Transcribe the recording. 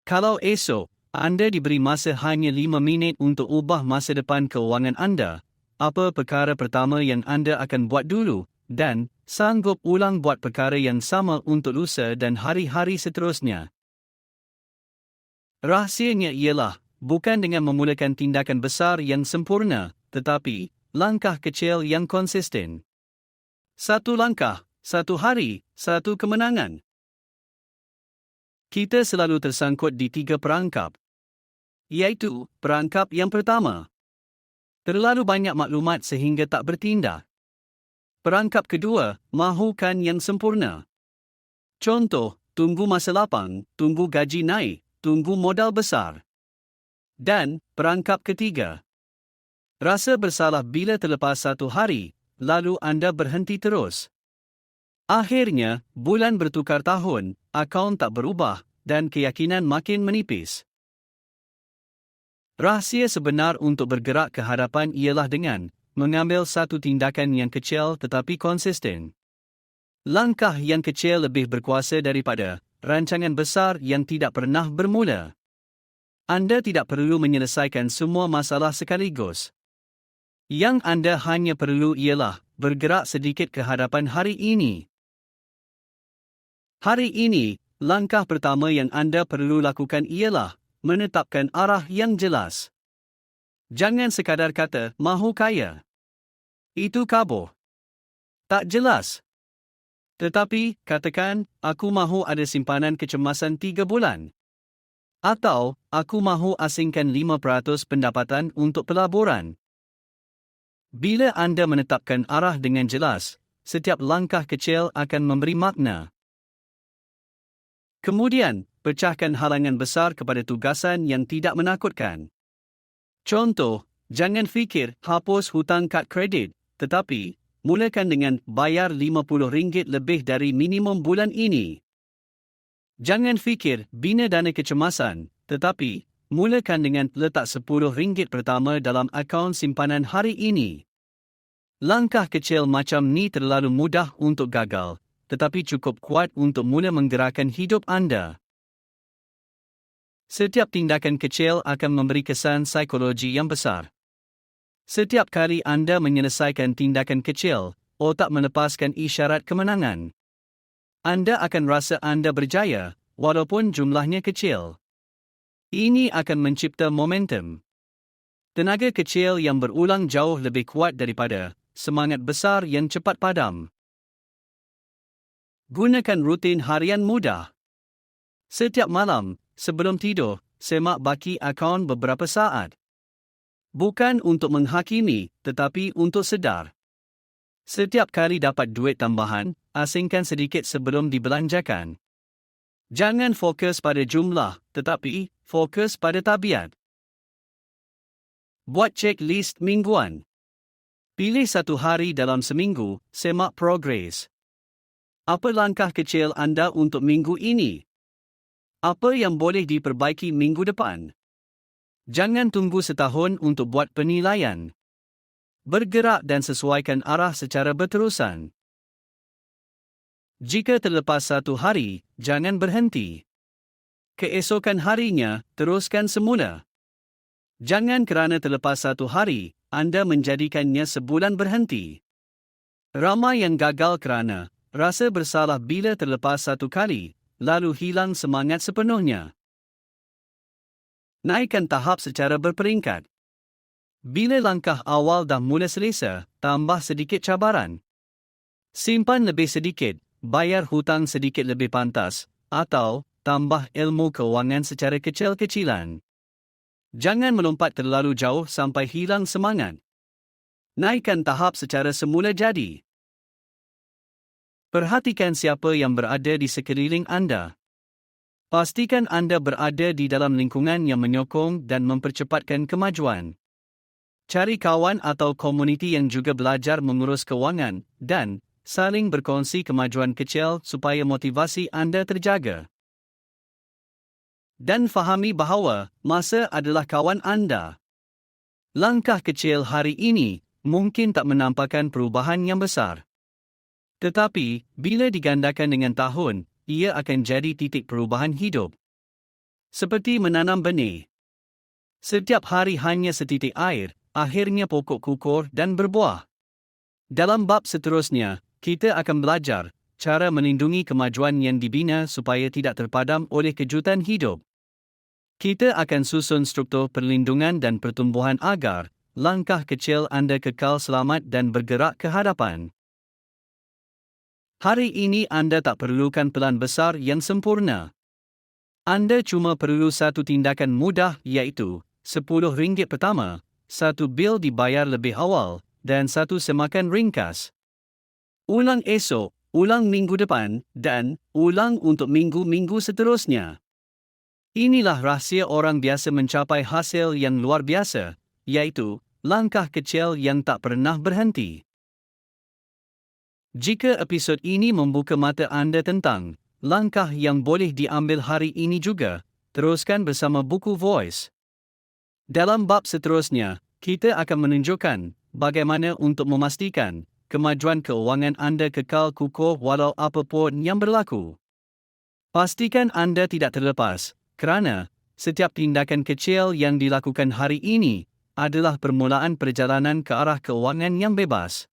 Kalau esok, anda diberi masa hanya 5 minit untuk ubah masa depan keuangan anda, apa perkara pertama yang anda akan buat dulu, dan sanggup ulang buat perkara yang sama untuk lusa dan hari-hari seterusnya? Rahsianya ialah, bukan dengan memulakan tindakan besar yang sempurna, tetapi langkah kecil yang konsisten. Satu langkah, satu hari, satu kemenangan. Kita selalu tersangkut di 3 perangkap. Iaitu, perangkap yang pertama, terlalu banyak maklumat sehingga tak bertindak. Perangkap kedua, mahukan yang sempurna. Contoh, tunggu masa lapang, tunggu gaji naik, tunggu modal besar. Dan, perangkap ketiga, rasa bersalah bila terlepas 1 hari, lalu anda berhenti terus. Akhirnya, bulan bertukar tahun, akaun tak berubah, dan keyakinan makin menipis. Rahsia sebenar untuk bergerak ke hadapan ialah dengan mengambil satu tindakan yang kecil tetapi konsisten. Langkah yang kecil lebih berkuasa daripada rancangan besar yang tidak pernah bermula. Anda tidak perlu menyelesaikan semua masalah sekaligus. Yang anda hanya perlu ialah bergerak sedikit ke hadapan hari ini. Hari ini, langkah pertama yang anda perlu lakukan ialah menetapkan arah yang jelas. Jangan sekadar kata, mahu kaya. Itu kabur. Tak jelas. Tetapi, katakan, aku mahu ada simpanan kecemasan 3 bulan. Atau, aku mahu asingkan 5% pendapatan untuk pelaburan. Bila anda menetapkan arah dengan jelas, setiap langkah kecil akan memberi makna. Kemudian, pecahkan halangan besar kepada tugasan yang tidak menakutkan. Contoh, jangan fikir hapus hutang kad kredit, tetapi mulakan dengan bayar RM50 lebih dari minimum bulan ini. Jangan fikir bina dana kecemasan, tetapi mulakan dengan letak RM10 pertama dalam akaun simpanan hari ini. Langkah kecil macam ni terlalu mudah untuk gagal, tetapi cukup kuat untuk mula menggerakkan hidup anda. Setiap tindakan kecil akan memberi kesan psikologi yang besar. Setiap kali anda menyelesaikan tindakan kecil, otak melepaskan isyarat kemenangan. Anda akan rasa anda berjaya, walaupun jumlahnya kecil. Ini akan mencipta momentum. Tenaga kecil yang berulang jauh lebih kuat daripada semangat besar yang cepat padam. Gunakan rutin harian mudah. Setiap malam, sebelum tidur, semak baki akaun beberapa saat. Bukan untuk menghakimi, tetapi untuk sedar. Setiap kali dapat duit tambahan, asingkan sedikit sebelum dibelanjakan. Jangan fokus pada jumlah, tetapi fokus pada tabiat. Buat checklist mingguan. Pilih 1 hari dalam seminggu, semak progres. Apa langkah kecil anda untuk minggu ini? Apa yang boleh diperbaiki minggu depan? Jangan tunggu setahun untuk buat penilaian. Bergerak dan sesuaikan arah secara berterusan. Jika terlepas 1 hari, jangan berhenti. Keesokan harinya, teruskan semula. Jangan kerana terlepas 1 hari, anda menjadikannya sebulan berhenti. Ramai yang gagal kerana rasa bersalah bila terlepas 1 kali, lalu hilang semangat sepenuhnya. Naikkan tahap secara berperingkat. Bila langkah awal dah mula selesa, tambah sedikit cabaran. Simpan lebih sedikit, bayar hutang sedikit lebih pantas, atau tambah ilmu kewangan secara kecil-kecilan. Jangan melompat terlalu jauh sampai hilang semangat. Naikkan tahap secara semula jadi. Perhatikan siapa yang berada di sekeliling anda. Pastikan anda berada di dalam lingkungan yang menyokong dan mempercepatkan kemajuan. Cari kawan atau komuniti yang juga belajar mengurus kewangan dan saling berkongsi kemajuan kecil supaya motivasi anda terjaga. Dan fahami bahawa masa adalah kawan anda. Langkah kecil hari ini mungkin tak menampakkan perubahan yang besar. Tetapi, bila digandakan dengan tahun, ia akan jadi titik perubahan hidup. Seperti menanam benih. Setiap hari hanya setitik air, akhirnya pokok kukur dan berbuah. Dalam bab seterusnya, kita akan belajar cara melindungi kemajuan yang dibina supaya tidak terpadam oleh kejutan hidup. Kita akan susun struktur perlindungan dan pertumbuhan agar langkah kecil anda kekal selamat dan bergerak ke hadapan. Hari ini anda tak perlukan pelan besar yang sempurna. Anda cuma perlu satu tindakan mudah iaitu RM10 pertama, satu bil dibayar lebih awal, dan satu semakan ringkas. Ulang esok, ulang minggu depan, dan ulang untuk minggu-minggu seterusnya. Inilah rahsia orang biasa mencapai hasil yang luar biasa, iaitu langkah kecil yang tak pernah berhenti. Jika episod ini membuka mata anda tentang langkah yang boleh diambil hari ini juga, teruskan bersama buku Voice. Dalam bab seterusnya, kita akan menunjukkan bagaimana untuk memastikan kemajuan keuangan anda kekal kukuh walau apapun yang berlaku. Pastikan anda tidak terlepas, kerana setiap tindakan kecil yang dilakukan hari ini adalah permulaan perjalanan ke arah keuangan yang bebas.